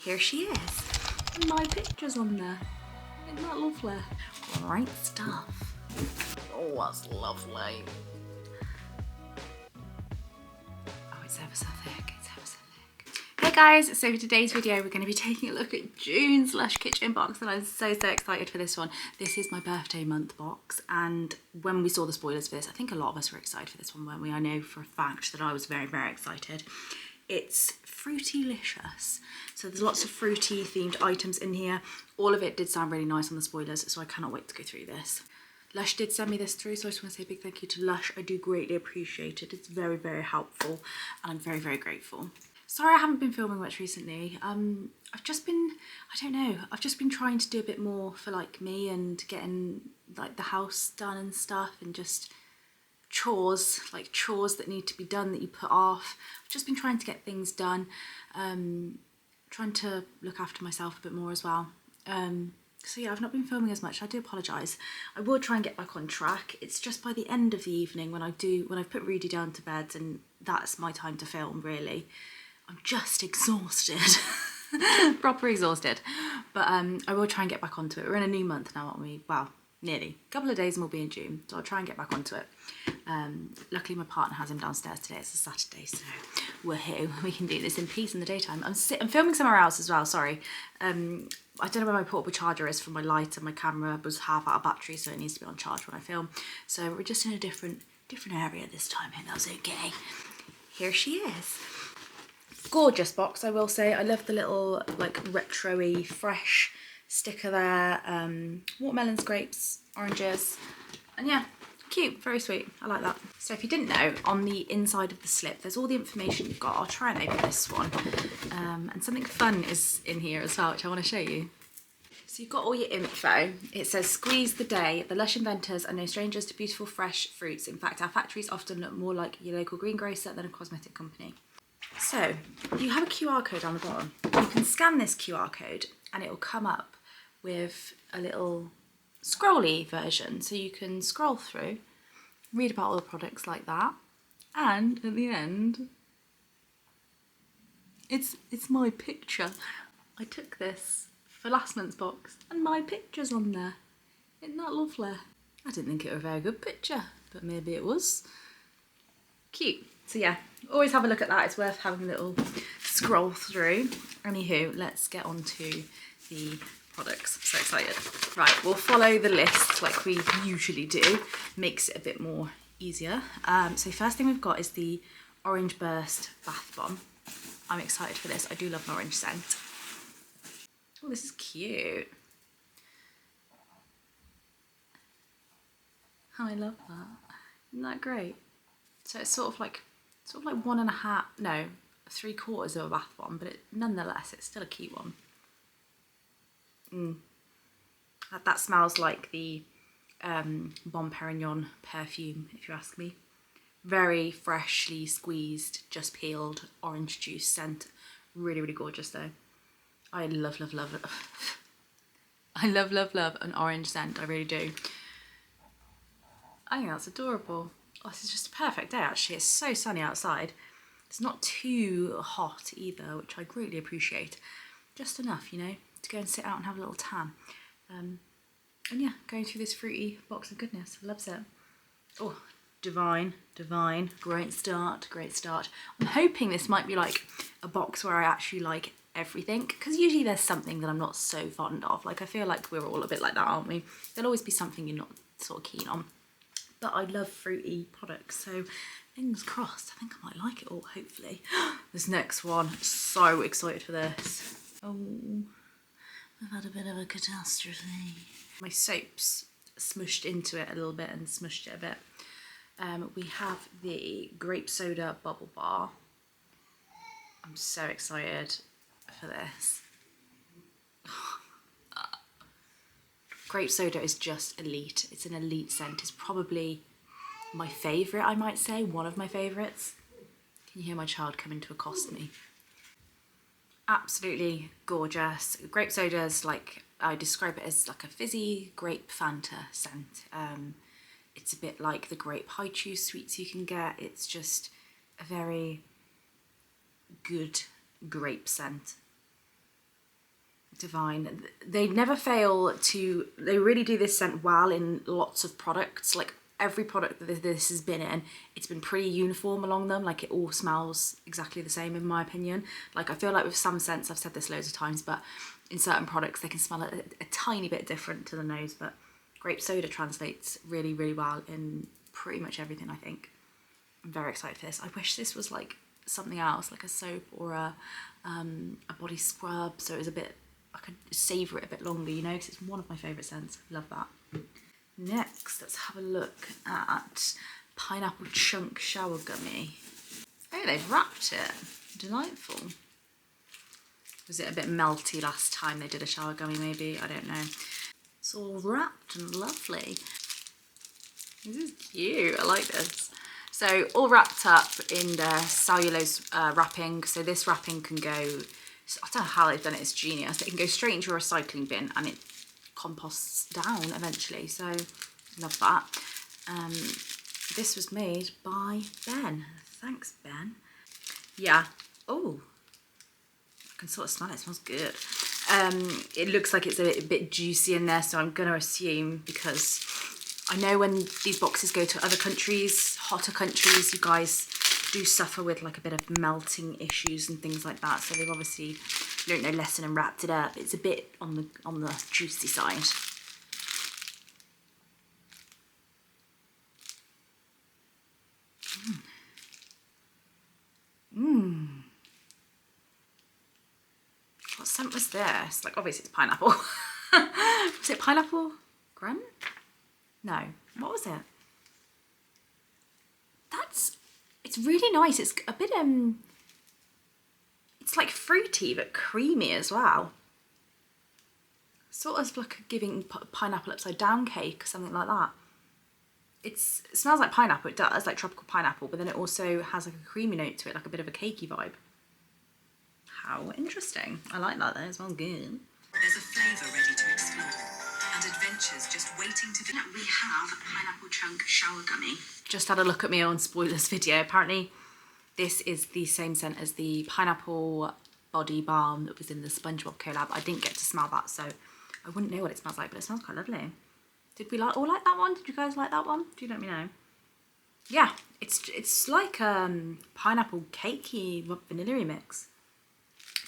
Here she is. And my picture's on there. Isn't that lovely? Great stuff. Oh, that's lovely. Oh, it's ever so thick. It's ever so thick. Hey guys, so for today's video we're going to be taking a look at June's Lush kitchen box, and I'm so excited for this one. This is my birthday month box, and when we saw the spoilers for this, I think a lot of us were excited for this one, weren't we? I know for a fact that I was very excited. It's Fruitilushous. So there's lots of fruity themed items in here. All of it did sound really nice on the spoilers, so I cannot wait to go through this. Lush did send me this through, so I just want to say a big thank you to Lush. I do greatly appreciate it. It's very helpful, and I'm very grateful. Sorry I haven't been filming much recently. I've just been, I don't know, I've just been trying to do a bit more for like me and getting like the house done and stuff, and just chores that need to be done that you put off. I've just been trying to get things done, trying to look after myself a bit more as well. So yeah, I've not been filming as much. I do apologise. I will try and get back on track. It's just by the end of the evening when I've put Rudy down to bed, and that's my time to film really. I'm just exhausted. Proper exhausted. But I will try and get back onto it. We're in a new month now, aren't we? Well, nearly. A couple of days and we'll be in June, so I'll try and get back onto it. Luckily my partner has him downstairs today. It's a Saturday, so woohoo, we can do this in peace in the daytime. I'm filming somewhere else as well, sorry. I don't know where my portable charger is for my light, and my camera was half out of battery, so it needs to be on charge when I film. So we're just in a different area this time, and that's okay. Here she is. Gorgeous box, I will say. I love the little like retro-y fresh sticker there. Watermelons, grapes, oranges, and yeah, cute, very sweet. I like that. So if you didn't know, on the inside of the slip there's all the information you've got. I'll try and open this one, and something fun is in here as well, which I want to show you. So you've got all your info. It says, squeeze the day. The Lush inventors are no strangers to beautiful fresh fruits. In fact, our factories often look more like your local greengrocer than a cosmetic company. So you have a QR code on the bottom. You can scan this QR code and it will come up with a little scrolly version, so you can scroll through, read about all the products like that, and at the end it's my picture. I took this for last month's box and my picture's on there. Isn't that lovely? I didn't think it was a very good picture, but maybe it was. Cute. So yeah, always have a look at that. It's worth having a little scroll through. Anywho, let's get on to the products. I'm so excited. Right, we'll follow the list like we usually do. Makes it a bit more easier. So first thing we've got is the Orange Burst Bath Bomb. I'm excited for this. I do love an orange scent. Oh, this is cute. Oh, I love that. Isn't that great? So it's sort of like 1.5, no, 3/4 of a bath bomb, but nonetheless, it's still a cute one. That smells like the Bon Perignon perfume, if you ask me. Very freshly squeezed, just peeled orange juice scent. Really gorgeous though. I love it. I love an orange scent, I really do. I think that's adorable. Oh, this is just a perfect day actually. It's so sunny outside. It's not too hot either, which I greatly appreciate. Just enough, you know, to go and sit out and have a little tan. And yeah, going through this fruity box of goodness. Loves it. Oh, divine. Great start. I'm hoping this might be like a box where I actually like everything, because usually there's something that I'm not so fond of. Like I feel like we're all a bit like that, aren't we? There'll always be something you're not sort of keen on. But I love fruity products, so fingers crossed. I think I might like it all, hopefully. This next one, so excited for this. Oh, I've had a bit of a catastrophe. My soap's smushed into it a little bit and smushed it a bit. We have the grape soda bubble bar. I'm so excited for this. Grape soda is just elite. It's an elite scent. It's probably my favourite, I might say. One of my favourites. Can you hear my child coming to accost me? Absolutely gorgeous. Grape soda's like, I describe it as like a fizzy grape Fanta scent. It's a bit like the grape high chew sweets you can get. It's just a very good grape scent. divine. They never fail to, they really do this scent well in lots of products. Like every product that this has been in, it's been pretty uniform along them. Like it all smells exactly the same in my opinion. Like I feel like with some scents, I've said this loads of times, but in certain products they can smell a tiny bit different to the nose, but grape soda translates really, really well in pretty much everything, I think. I'm very excited for this. I wish this was like something else, like a soap or a body scrub, so it was a bit, I could savour it a bit longer, you know, because it's one of my favourite scents. Love that. Next, let's have a look at Pineapple Chunk Shower Gummy. Oh, they've wrapped it. Delightful. Was it a bit melty last time they did a shower gummy maybe? I don't know. It's all wrapped and lovely. This is cute, I like this. So all wrapped up in the cellulose wrapping. So this wrapping can go, I don't know how they've done it, it's genius. It can go straight into a recycling bin and it composts down eventually. So love that. This was made by Ben. Thanks, Ben. Yeah. Oh, I can sort of smell it, it smells good. It looks like it's a bit juicy in there, so I'm gonna assume, because I know when these boxes go to other countries, hotter countries, you guys do suffer with like a bit of melting issues and things like that. So they've obviously learnt their lesson and wrapped it up. It's a bit on the juicy side. What scent was this? Like obviously it's pineapple. Was it pineapple? Grunt? No. What was it? It's really nice. It's a bit, it's like fruity but creamy as well. Sort of like giving pineapple upside down cake or something like that. It smells like pineapple, it does, like tropical pineapple, but then it also has like a creamy note to it, like a bit of a cakey vibe. How interesting. I like that though, it smells good. There's a flavour ready to explore and adventures just waiting to be. We have Pineapple Chunk Shower Gummy. Just had a look at my own spoilers video. Apparently this is the same scent as the pineapple body balm that was in the SpongeBob collab. I didn't get to smell that, so I wouldn't know what it smells like, but it smells quite lovely. Did we all like that one? Did you guys like that one? Do let me know. Yeah, it's like pineapple cakey vanilla mix.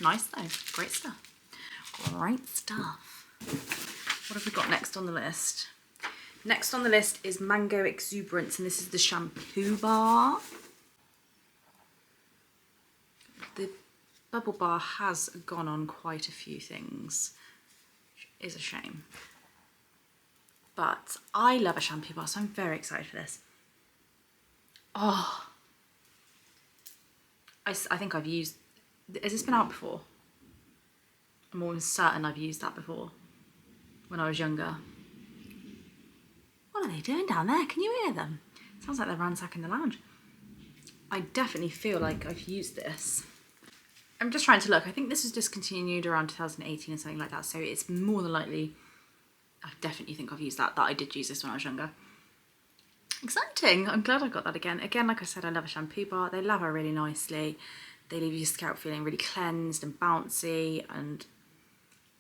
Nice though, great stuff. Great stuff. What have we got next on the list? Next on the list is Mango Exuberance, and this is the shampoo bar. The bubble bar has gone on quite a few things, which is a shame. But I love a shampoo bar, so I'm very excited for this. Oh, I think I've used, has this been out before? I'm almost certain I've used that before when I was younger. What are they doing down there? Can you hear them? Sounds like they're ransacking the lounge. I definitely feel like I've used this. I'm just trying to look. I think this was discontinued around 2018 or something like that. So it's more than likely, I definitely think I've used that I did use this when I was younger. Exciting. I'm glad I got that again. Again, like I said, I love a shampoo bar. They lather really nicely. They leave your scalp feeling really cleansed and bouncy, and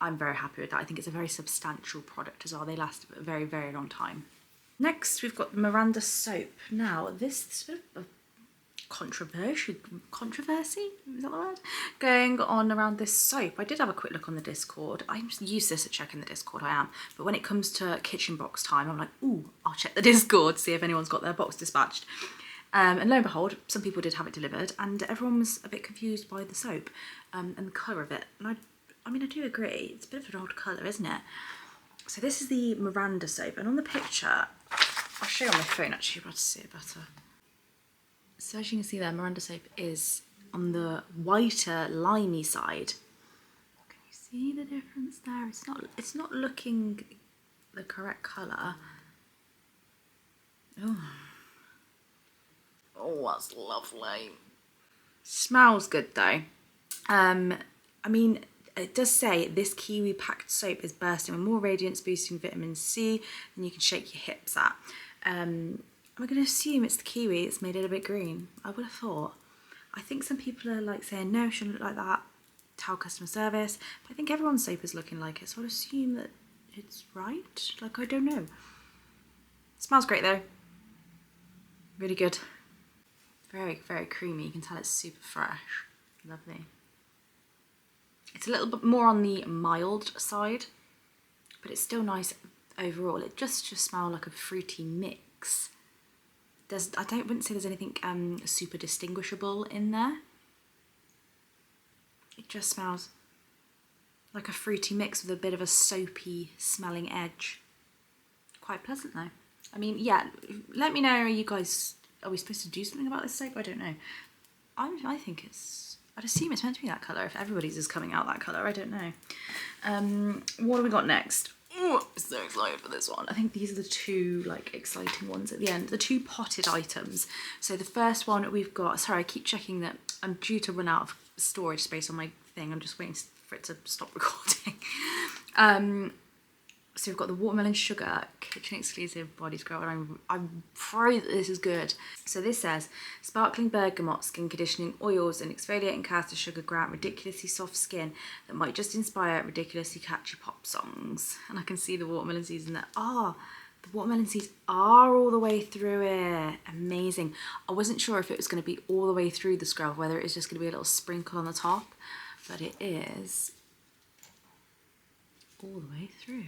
I'm very happy with that. I think it's a very substantial product as well. They last a very, very long time. Next, we've got Miranda soap. Now, this is a bit of a controversy, is that the word? Going on around this soap. I did have a quick look on the Discord. I'm useless at checking the Discord, I am. But when it comes to kitchen box time, I'm like, ooh, I'll check the Discord, see if anyone's got their box dispatched. And lo and behold, some people did have it delivered, and everyone was a bit confused by the soap and the colour of it. And I mean, I do agree. It's a bit of an odd colour, isn't it? So this is the Miranda soap, and on the picture, I'll show you on my phone actually, you'll be able to see it better. So as you can see there, Miranda soap is on the whiter, limey side. Can you see the difference there? It's not looking the correct colour. Oh, that's lovely. Smells good though. I mean, it does say this kiwi packed soap is bursting with more radiance, boosting vitamin C than you can shake your hips at. I'm going to assume it's the kiwi. It's made it a bit green. I would have thought. I think some people are like saying, no, it shouldn't look like that. tell customer service. But I think everyone's soap is looking like it, so I'd assume that it's right. Like, I don't know. Smells great though. Really good. Very, very creamy. You can tell it's super fresh. Lovely. It's a little bit more on the mild side, but it's still nice overall. It just smells like a fruity mix. Wouldn't say there's anything super distinguishable in there. It just smells like a fruity mix with a bit of a soapy smelling edge. Quite pleasant though. I mean, yeah, let me know, are we supposed to do something about this soap? I don't know. I think I'd assume it's meant to be that colour if everybody's is coming out that colour. I don't know. What do we got next? Oh, I'm so excited for this one. I think these are the two like exciting ones at the end. The two potted items. So the first one we've got, sorry, I keep checking that I'm due to run out of storage space on my thing. I'm just waiting for it to stop recording. So we've got the watermelon sugar kitchen exclusive body scrub, and I'm pray that this is good. So this says sparkling bergamot skin conditioning oils and exfoliating castor sugar grant ridiculously soft skin that might just inspire ridiculously catchy pop songs. And I can see the watermelon seeds in there. The watermelon seeds are all the way through it. Amazing. I wasn't sure if it was going to be all the way through the scrub, whether it was just going to be a little sprinkle on the top, but it is all the way through.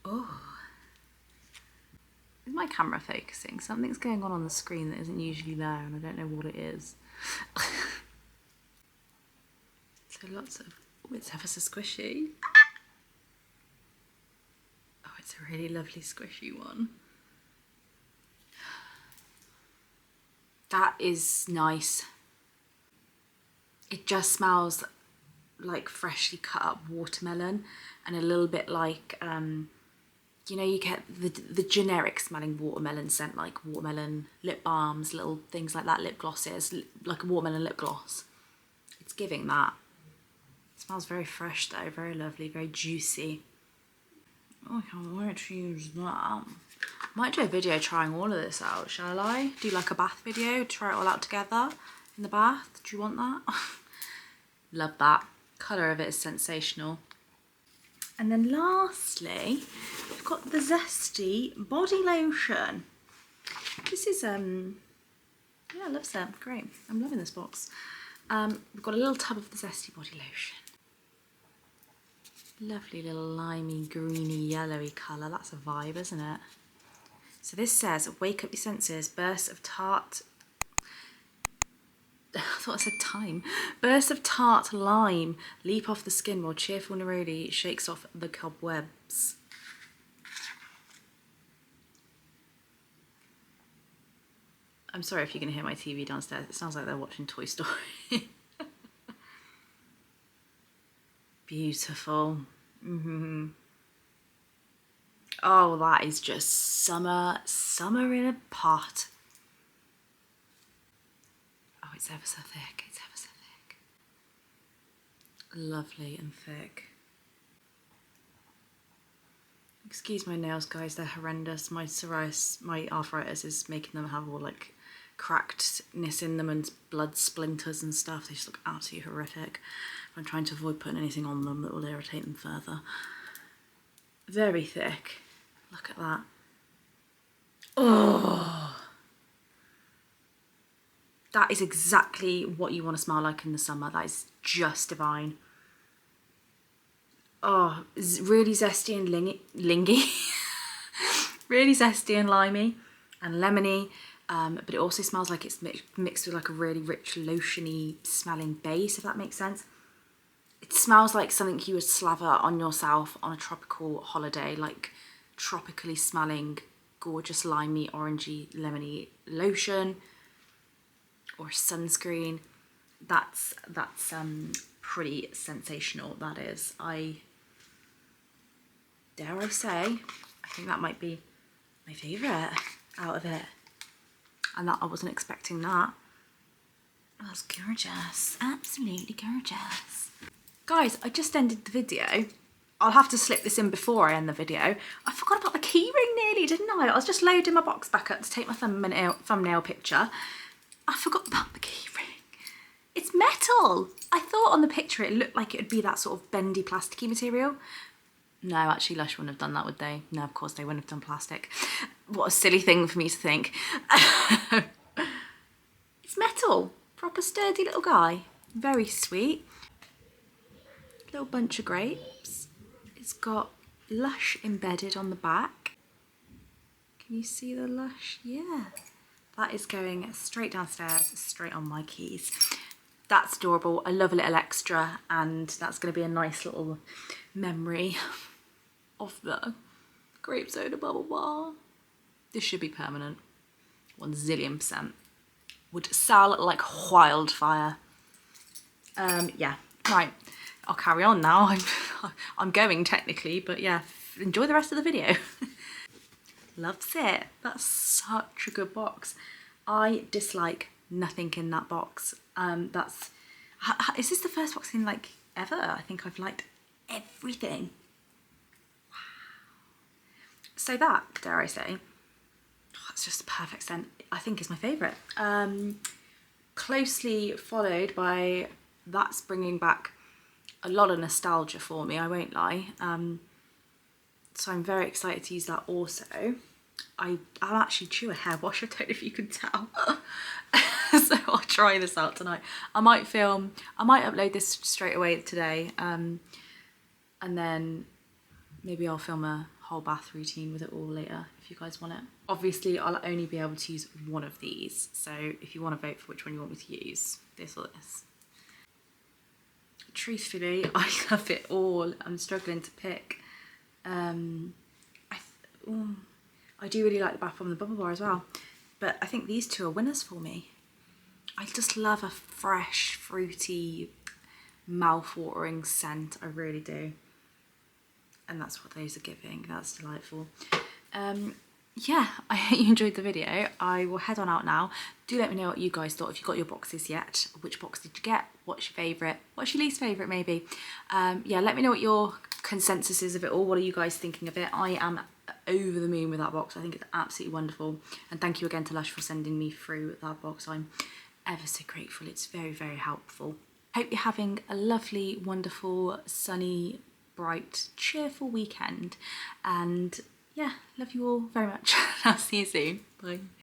Oh, is my camera focusing? Something's going on the screen that isn't usually there, and I don't know what it is. So lots of, oh, it's ever so squishy. Oh, it's a really lovely squishy one. That is nice. It just smells like freshly cut up watermelon, and a little bit like, you know, you get the generic smelling watermelon scent, like watermelon lip balms, little things like that, lip glosses, like a watermelon lip gloss. It's giving that. It smells very fresh though, very lovely, very juicy. Oh, I can't wait to use that. Might do a video trying all of this out, shall I? Do like a bath video, try it all out together in the bath. Do you want that? Love that. Colour of it is sensational. And then lastly, we've got the Zesty body lotion. This is, yeah, I love that. Great. I'm loving this box. We've got a little tub of the Zesty body lotion. Lovely little limey, greeny, yellowy colour. That's a vibe, isn't it? So this says, wake up your senses, bursts of tart... I thought I said time. Bursts of tart lime leap off the skin while cheerful neroli shakes off the cobwebs. I'm sorry if you can hear my TV downstairs. It sounds like they're watching Toy Story. Beautiful. Oh, that is just summer in a pot. Oh, it's ever so thick. It's ever so thick. Lovely and thick. Excuse my nails, guys. They're horrendous. My psoriasis, my arthritis is making them have all like crackedness in them and blood splinters and stuff. They just look absolutely horrific. I'm trying to avoid putting anything on them that will irritate them further. Very thick. Look at that. Oh, that is exactly what you want to smell like in the summer. That is just divine. Oh, really zesty and lingy. Really zesty and limey and lemony. But it also smells like it's mixed with like a really rich lotiony smelling base, if that makes sense. It smells like something you would slather on yourself on a tropical holiday, like tropically smelling, gorgeous limey, orangey, lemony lotion or sunscreen. That's pretty sensational, that is. Dare I say, I think that might be my favourite out of it. And that I wasn't expecting that. That's gorgeous, absolutely gorgeous. Guys, I just ended the video. I'll have to slip this in before I end the video. I forgot about the keyring nearly, didn't I? I was just loading my box back up to take my thumbnail picture. I forgot about the keyring. It's metal. I thought on the picture it looked like it would be that sort of bendy plasticky material. No, actually Lush wouldn't have done that, would they? No, of course they wouldn't have done plastic. What a silly thing for me to think. It's metal. Proper sturdy little guy. Very sweet. Little bunch of grapes. It's got Lush embedded on the back. Can you see the Lush? Yeah. That is going straight downstairs, straight on my keys. That's adorable. I love a little extra, and that's going to be a nice little memory of the grape soda bubble bar. This should be permanent. 1,000,000%. Would sell like wildfire. Yeah, right. I'll carry on now. I'm going technically, but yeah, enjoy the rest of the video. Loves it. That's such a good box. I dislike nothing in that box. Is this the first box in like ever? I think I've liked everything. Wow. So that, dare I say, it's just a perfect scent. I think is my favourite. Closely followed by that's bringing back a lot of nostalgia for me, I won't lie. So I'm very excited to use that also. I'll actually chew a hair wash, I don't know if you can tell. So I'll try this out tonight. I might upload this straight away today, and then maybe I'll film a whole bath routine with it all later if you guys want it. Obviously I'll only be able to use one of these, so if you want to vote for which one you want me to use, this or this. Truthfully, I love it all. I'm struggling to pick. I do really like the bath bomb and the bubble bar as well, but I think these two are winners for me. I just love a fresh, fruity, mouth-watering scent. I really do. And that's what those are giving. That's delightful. Yeah, I hope you enjoyed the video. I will head on out now. Do let me know what you guys thought, if you got your boxes yet. Which box did you get? What's your favourite? What's your least favourite maybe? Yeah, let me know what your consensus is of it all. What are you guys thinking of it? I am over the moon with that box. I think it's absolutely wonderful. And thank you again to Lush for sending me through that box. I'm ever so grateful. It's very, very helpful. Hope you're having a lovely, wonderful, sunny, bright, cheerful weekend. And yeah, love you all very much. I'll see you soon. Bye.